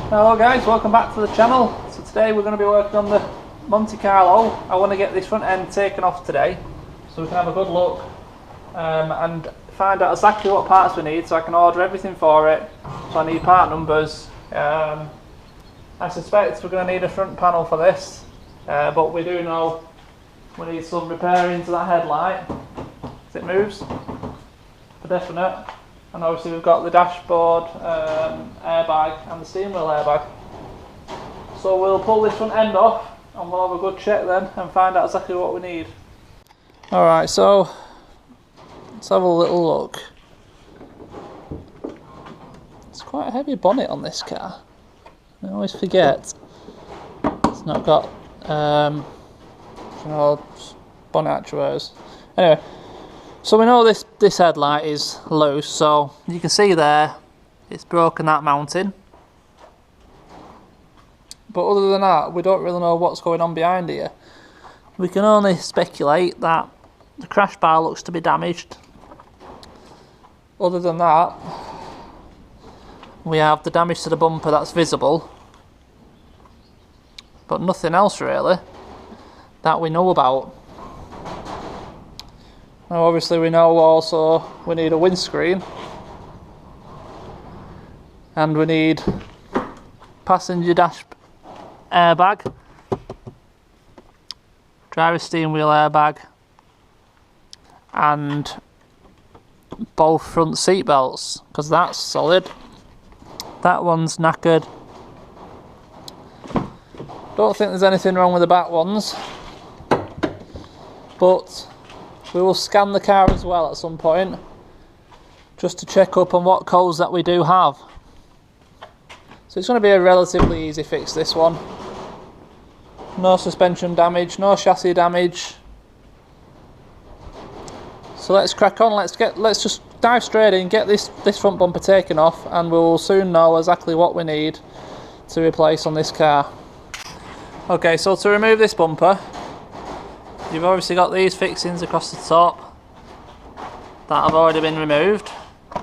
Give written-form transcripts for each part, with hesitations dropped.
Hello guys, welcome back to the channel. So today we're going to be working on the Monte Carlo. I want to get this front end taken off today so we can have a good look and find out exactly what parts we need so I can order everything for it. So I need part numbers. I suspect we're going to need a front panel for this, but we do know we need some repairing to that headlight as it moves for definite. And obviously we've got the dashboard airbag and the steering wheel airbag. So we'll pull this front end off and we'll have a good check then and find out exactly what we need. Alright, so let's have a little look. It's quite a heavy bonnet on this car. I always forget it's not got bonnet actuators. Anyway, so we know this headlight is loose, so you can see there it's broken that mounting. But other than that, we don't really know what's going on behind here. We can only speculate that the crash bar looks to be damaged. Other than that, we have the damage to the bumper that's visible, but nothing else really that we know about. Now obviously we know also we need a windscreen and we need passenger dash airbag, driver steering wheel airbag and both front seat belts, because that's solid. That one's knackered. Don't think there's anything wrong with the back ones, but we will scan the car as well at some point just to check up on what codes that we do have. So it's going to be a relatively easy fix, this one. No suspension damage, no chassis damage. So let's crack on, let's just dive straight in, get this front bumper taken off, and we'll soon know exactly what we need to replace on this car. Okay, so to remove this bumper, you've obviously got these fixings across the top that have already been removed.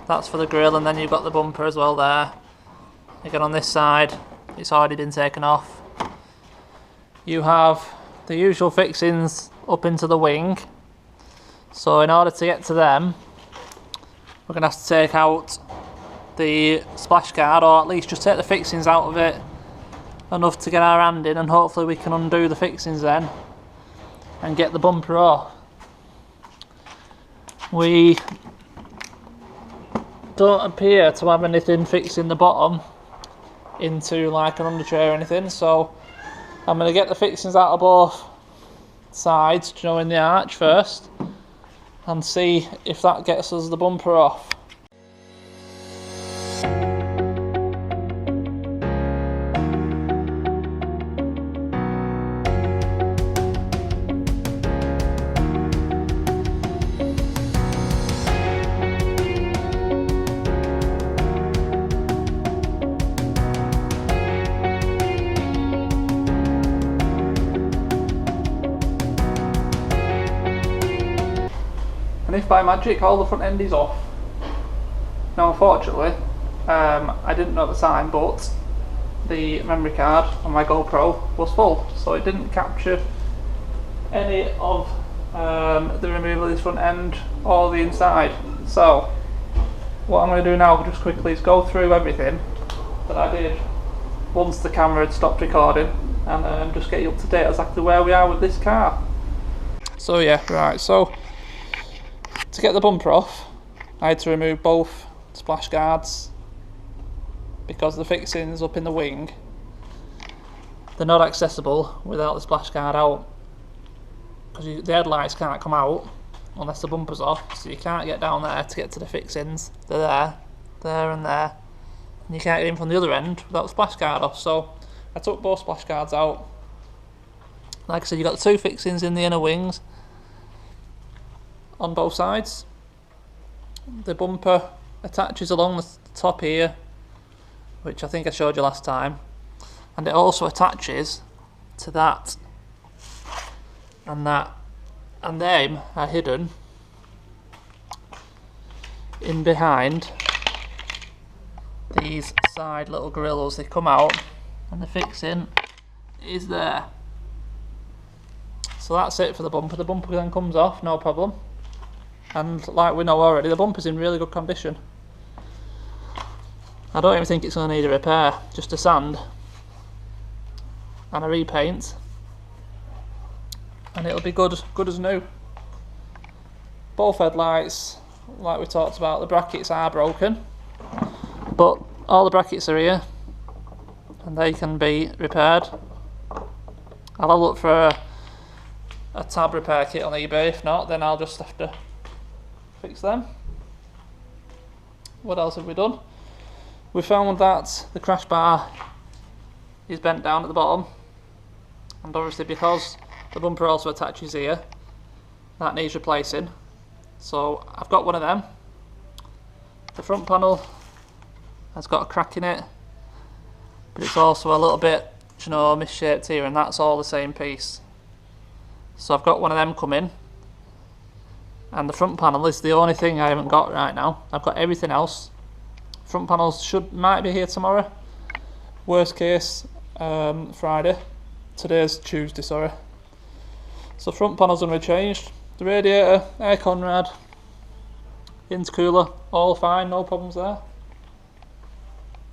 That's for the grille, and then you've got the bumper as well there. Again on this side, it's already been taken off. You have the usual fixings up into the wing. So in order to get to them, we're going to have to take out the splash guard, or at least just take the fixings out of it enough to get our hand in, and hopefully we can undo the fixings then and get the bumper off. We don't appear to have anything fixing the bottom into like an under tray or anything, so I'm going to get the fixings out of both sides, in the arch first, and see if that gets us the bumper off. And if by magic all the front end is off. Now unfortunately, I didn't know at the time, but the memory card on my GoPro was full, so it didn't capture any of the removal of this front end or the inside. So what I'm going to do now just quickly is go through everything that I did once the camera had stopped recording, and just get you up to date exactly where we are with this car. So yeah, right, so to get the bumper off, I had to remove both splash guards because the fixings up in the wing, they're not accessible without the splash guard out, because the headlights can't come out unless the bumper's off, so you can't get down there to get to the fixings. They're there and there, and you can't get in from the other end without the splash guard off. So I took both splash guards out. Like I said, you've got the two fixings in the inner wings on both sides. The bumper attaches along the top here, which I think I showed you last time, and it also attaches to that, and them are hidden in behind these side little grills, they come out and the fixing is there. So that's it for the bumper. The bumper then comes off, no problem. And like we know already, the bumper's in really good condition. I don't even think it's going to need a repair, just a sand and a repaint, and it'll be good as new. Both headlights, like we talked about, the brackets are broken, but all the brackets are here and they can be repaired. I'll have a look for a tab repair kit on eBay. If not, then I'll just have to fix them. What else have we done? We found that the crash bar is bent down at the bottom, and obviously because the bumper also attaches here, that needs replacing. So I've got one of them. The front panel has got a crack in it, but it's also a little bit, you know, misshaped here, and that's all the same piece. So I've got one of them coming, and the front panel is the only thing I haven't got right now. I've got everything else. Front panels might be here tomorrow. Worst case, Friday. Today's Tuesday, sorry. So front panels are going to be changed. The radiator, air Conrad, intercooler, all fine, no problems there.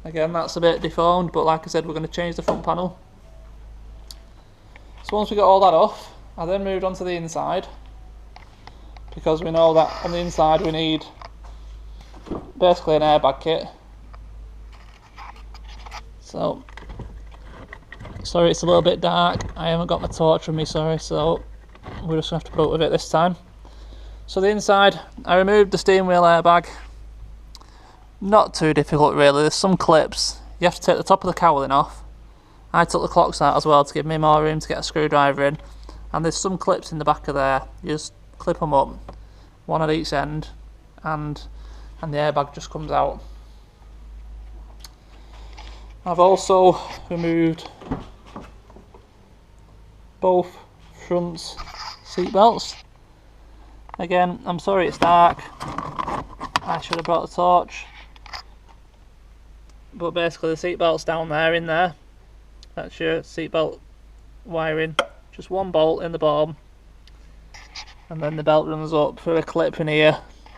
Again, that's a bit deformed, but like I said, we're going to change the front panel. So once we got all that off, I then moved on to the inside, because we know that on the inside we need basically an airbag kit. So, sorry it's a little bit dark, I haven't got my torch with me, sorry, so we're just going to have to put up with it this time. So the inside, I removed the steering wheel airbag. Not too difficult really, there's some clips. You have to take the top of the cowling off. I took the clocks out as well to give me more room to get a screwdriver in. And there's some clips in the back of there, you just clip them up, one at each end, and the airbag just comes out. I've also removed both front seat belts. Again, I'm sorry it's dark, I should have brought the torch, but basically the seat belt's down there, in there. That's your seat belt wiring, just one bolt in the bottom, and then the belt runs up through a clip in here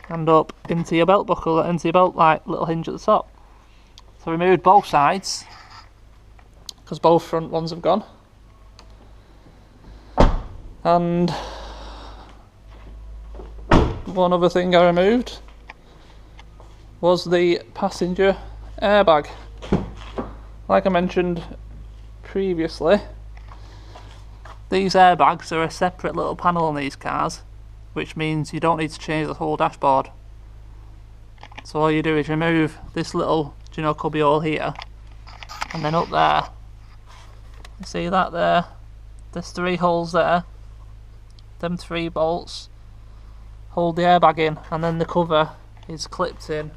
and up into your belt buckle, into your belt like little hinge at the top. So I removed both sides because both front ones have gone. And one other thing I removed was the passenger airbag. Like I mentioned previously, these airbags are a separate little panel on these cars, which means you don't need to change the whole dashboard. So all you do is remove this little, you know, cubby hole here, and then up there, you see that there, there's 3 holes there, them 3 bolts hold the airbag in, and then the cover is clipped in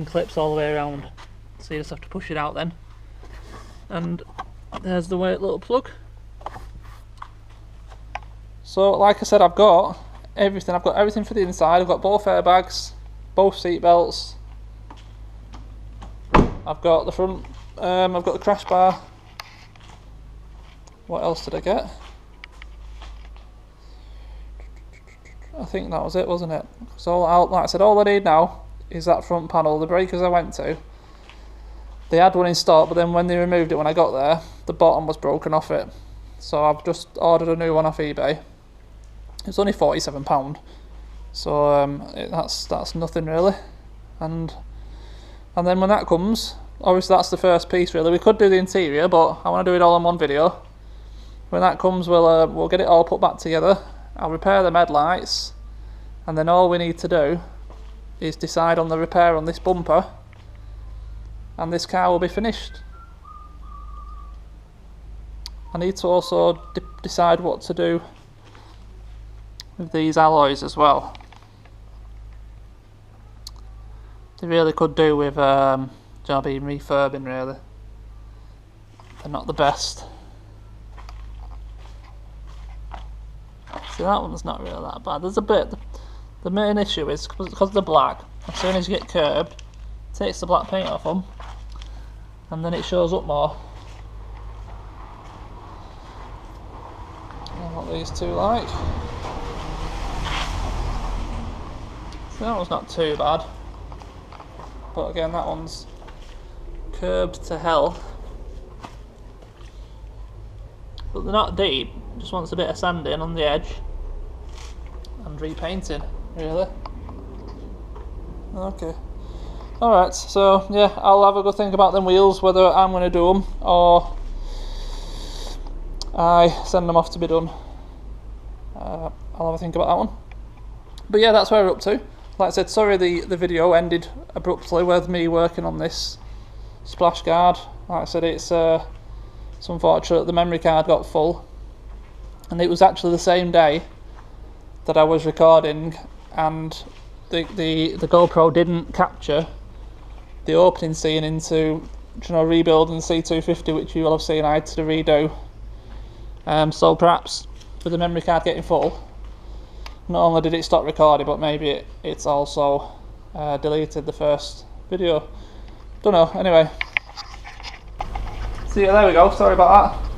clips all the way around, so you just have to push it out then, and there's the white little plug. So like I said, I've got everything for the inside. I've got both airbags, both seat belts, I've got the front, I've got the crash bar. What else did I get? I think that was it, wasn't it? So like I said, all I need now is that front panel. The breakers I went to, they had one in stock, but then when they removed it when I got there, the bottom was broken off it. So I've just ordered a new one off eBay. It's only £47, so that's nothing really. And then when that comes, obviously that's the first piece really. We could do the interior, but I want to do it all in one video. When that comes, we'll get it all put back together. I'll repair the headlights, and then all we need to do is decide on the repair on this bumper, and this car will be finished. I need to also decide what to do with these alloys as well. They really could do with being refurbing really. They're not the best. See, that one's not really that bad. There's a bit, the main issue is because they're black, as soon as you get curbed, it takes the black paint off them, and then it shows up more. And what these two like. So that one's not too bad, but again that one's curbed to hell. But they're not deep, just wants a bit of sanding on the edge and repainting, really. Okay. Alright, so yeah, I'll have a good think about them wheels, whether I'm going to do them or I send them off to be done. I'll have a think about that one. But yeah, that's where we're up to. Like I said, sorry the video ended abruptly with me working on this splash guard. Like I said, it's unfortunate the memory card got full, and it was actually the same day that I was recording, and the GoPro didn't capture the opening scene into, you know, rebuilding C250, which you will have seen I had to redo. So perhaps with the memory card getting full, not only did it stop recording, but maybe it's also deleted the first video. Don't know. Anyway, so yeah, there we go. Sorry about that.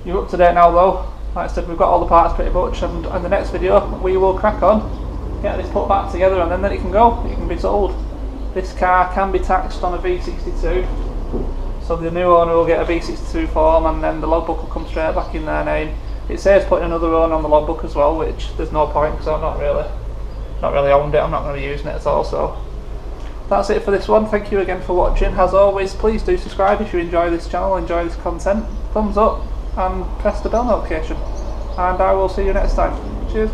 You're up to date now though. Like I said, we've got all the parts pretty much, and in the next video we will crack on, get this put back together, and then it can go. It can be sold. This car can be taxed on a V62, so the new owner will get a V62 form, and then the logbook will come straight back in their name. It says putting another owner on the logbook as well, which there's no point because I'm not really owned it. I'm not going to be using it at all. So that's it for this one. Thank you again for watching. As always, please do subscribe if you enjoy this channel, enjoy this content. Thumbs up and press the bell notification, and I will see you next time. Cheers.